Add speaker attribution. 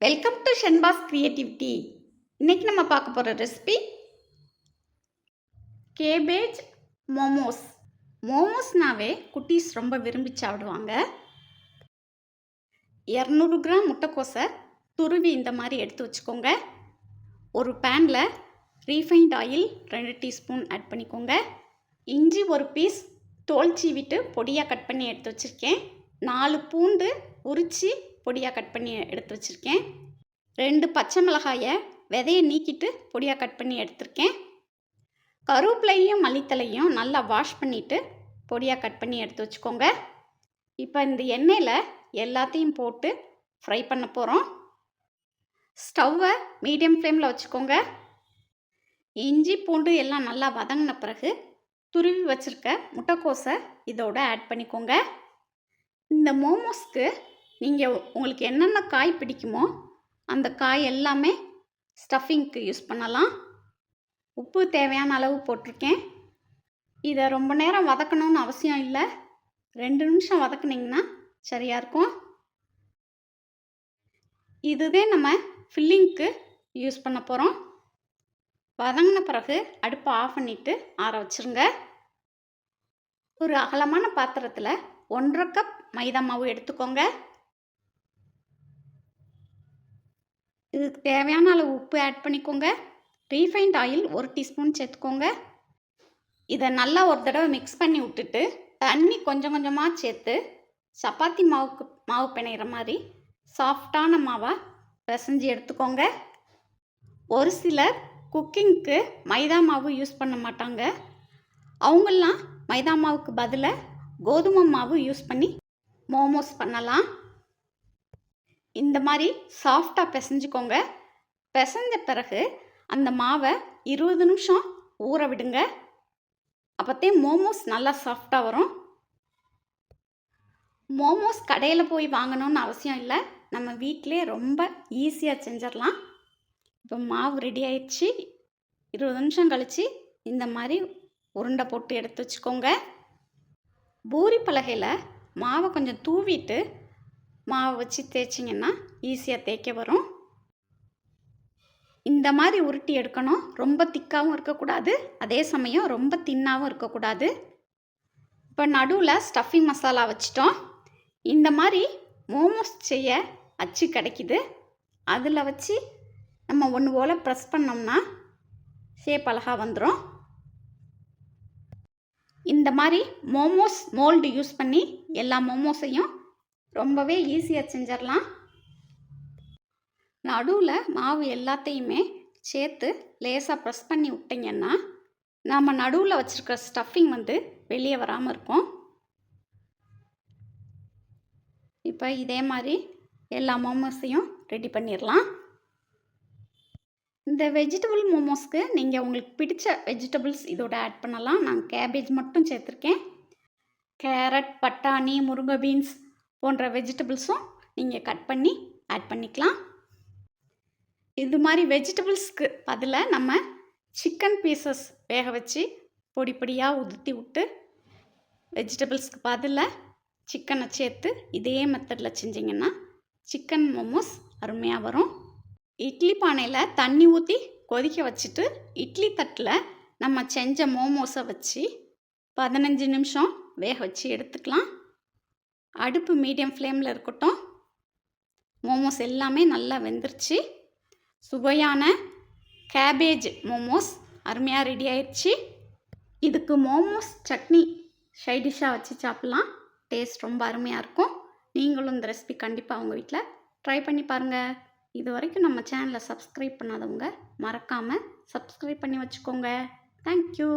Speaker 1: Welcome to Shenba's creativity. இன்றைக்கி நம்ம பார்க்க போகிற ரெசிபி கேபேஜ் மோமோஸ். மோமோஸ்னாவே குட்டீஸ் ரொம்ப விரும்பி சாப்பிடுவாங்க. 200 கிராம் முட்டைக்கோஸை துருவி இந்த மாதிரி எடுத்து வச்சுக்கோங்க. ஒரு பேனில் ரீஃபைண்ட் ஆயில் 2 டீஸ்பூன் ஆட் பண்ணிக்கோங்க. இஞ்சி ஒரு பீஸ் தோல் சீவிட்டு பொடியாக கட் பண்ணி எடுத்து வச்சுருக்கேன். 4 பூண்டு உரித்து பொடியாக கட் பண்ணி எடுத்து வச்சுருக்கேன். 2 பச்சை மிளகாயை விதையை நீக்கிட்டு பொடியாக கட் பண்ணி எடுத்திருக்கேன். கருவேப்பிலையும் மல்லித்தலையும் நல்லா வாஷ் பண்ணிவிட்டு பொடியாக கட் பண்ணி எடுத்து வச்சுக்கோங்க. இப்போ இந்த எண்ணெயில் எல்லாத்தையும் போட்டு ஃப்ரை பண்ண போகிறோம். ஸ்டவ்வை மீடியம் ஃப்ளேமில் வச்சுக்கோங்க. இஞ்சி பூண்டு எல்லாம் நல்லா வதங்கின பிறகு துருவி வச்சுருக்க முட்டைக்கோஸை இதோட ஆட் பண்ணிக்கோங்க. இந்த மோமோஸ்க்கு நீங்கள் உங்களுக்கு என்னென்ன காய் பிடிக்குமோ அந்த காய் எல்லாமே ஸ்டஃபிங்க்கு யூஸ் பண்ணலாம். உப்பு தேவையான அளவு போட்டிருக்கேன். இதை ரொம்ப நேரம் வதக்கணும்னு அவசியம் இல்லை. 2 நிமிஷம் வதக்குனிங்கன்னா சரியாக இருக்கும். இதுவே நம்ம ஃபில்லிங்க்கு யூஸ் பண்ண போகிறோம். வதங்கின பிறகு அடுப்பை ஆஃப் பண்ணிவிட்டு ஆற வச்சுருங்க. ஒரு அகலமான பாத்திரத்தில் 1.5 கப் மைதா மாவு எடுத்துக்கோங்க. இதுக்கு தேவையான அளவு உப்பு ஆட் பண்ணிக்கோங்க. ரீஃபைண்ட் ஆயில் 1 டீஸ்பூன் சேர்த்துக்கோங்க. இதை நல்லா ஒரு தடவை மிக்ஸ் பண்ணி விட்டுட்டு தண்ணி கொஞ்சம் கொஞ்சமாக சேர்த்து சப்பாத்தி மாவு பிணையிற மாதிரி சாஃப்டான மாவாக பிசைஞ்சு எடுத்துக்கோங்க. ஒரு சிலர் குக்கிங்க்கு மைதா மாவு யூஸ் பண்ண மாட்டாங்க. அவங்கெல்லாம் மைதா மாவுக்கு பதிலாக கோதுமை மாவு யூஸ் பண்ணி மோமோஸ் பண்ணலாம். இந்த மாதிரி சாஃப்டாக பிசைஞ்சுக்கோங்க. பிசைஞ்ச பிறகு அந்த மாவை 20 நிமிஷம் ஊற விடுங்க. அப்போத்தே மோமோஸ் நல்லா சாஃப்டாக வரும். மோமோஸ் கடையில் போய் வாங்கணும்னு அவசியம் இல்லை. நம்ம வீட்டிலே ரொம்ப ஈஸியாக செஞ்சிடலாம். இப்போ மாவு ரெடி ஆயிடுச்சு. 20 நிமிஷம் கழித்து இந்த மாதிரி உருண்டை போட்டு எடுத்து வச்சுக்கோங்க. பூரி பலகையில் மாவை கொஞ்சம் தூவிட்டு மாவை வச்சு தேய்ச்சிங்கன்னா ஈஸியாக தேய்க்க வரும். இந்த மாதிரி உருட்டி எடுக்கணும். ரொம்ப திக்காகவும் இருக்கக்கூடாது, அதே சமயம் ரொம்ப தின்னாகவும் இருக்கக்கூடாது. இப்போ நடுவில் ஸ்டஃபிங் மசாலா வச்சிட்டோம். இந்த மாதிரி மோமோஸ் செய்ய அச்சு கிடைக்கிது. அதில் வச்சு நம்ம ஒன்று போல் ப்ரெஸ் பண்ணோம்னா ஷேப் அழகாக வந்துடும். இந்த மாதிரி மோமோஸ் மோல்டு யூஸ் பண்ணி எல்லா மோமோஸையும் ரொம்பவே ஈஸியாக செஞ்சிடலாம். நடுவில் மாவு எல்லாத்தையுமே சேர்த்து லேசாக ப்ரெஸ் பண்ணி விட்டிங்கன்னா நம்ம நடுவில் வச்சுருக்கிற ஸ்டஃபிங் வெளியே வராமல் இருக்கும். இப்போ இதே மாதிரி எல்லா மோமோஸையும் ரெடி பண்ணிடலாம். இந்த வெஜிடபிள் மோமோஸ்க்கு நீங்கள் உங்களுக்கு பிடிச்ச வெஜிடபிள்ஸ் இதோட ஆட் பண்ணலாம். நான் கேபேஜ் மட்டும் சேர்த்துருக்கேன். கேரட், பட்டாணி, முருங்கை பீன்ஸ் போன்ற வெஜிடபிள்ஸும் நீங்கள் கட் பண்ணி ஆட் பண்ணிக்கலாம். இது மாதிரி வெஜிடபிள்ஸ்க்கு பதிலாக நம்ம சிக்கன் பீசஸ் வேக வச்சு பொடி பொடியாக உதுத்தி விட்டு வெஜிடபிள்ஸ்க்கு பதிலாக சிக்கனை சேர்த்து இதே மெத்தடில் செஞ்சிங்கன்னா சிக்கன் மோமோஸ் அருமையாக வரும். இட்லி பானையில் தண்ணி ஊற்றி கொதிக்க வச்சுட்டு இட்லி தட்டில் நம்ம செஞ்ச மோமோஸை வச்சு 15 நிமிஷம் வேக வச்சு எடுத்துக்கலாம். அடுப்பு மீடியம் ஃப்ளேமில் இருக்கட்டும். மோமோஸ் எல்லாமே நல்லா வெந்துருச்சு. சுவையான கேபேஜ் மோமோஸ் அருமையாக ரெடி ஆயிடுச்சு. இதுக்கு மோமோஸ் சட்னி சைடிஷ்ஷாக வச்சு சாப்பிட்லாம். டேஸ்ட் ரொம்ப அருமையாக இருக்கும். நீங்களும் இந்த ரெசிபி கண்டிப்பாக உங்கள் வீட்டில் ட்ரை பண்ணி பாருங்கள். இது வரைக்கும் நம்ம சேனலை சப்ஸ்கிரைப் பண்ணாதவங்க மறக்காமல் சப்ஸ்கிரைப் பண்ணி வச்சுக்கோங்க. தேங்க்யூ.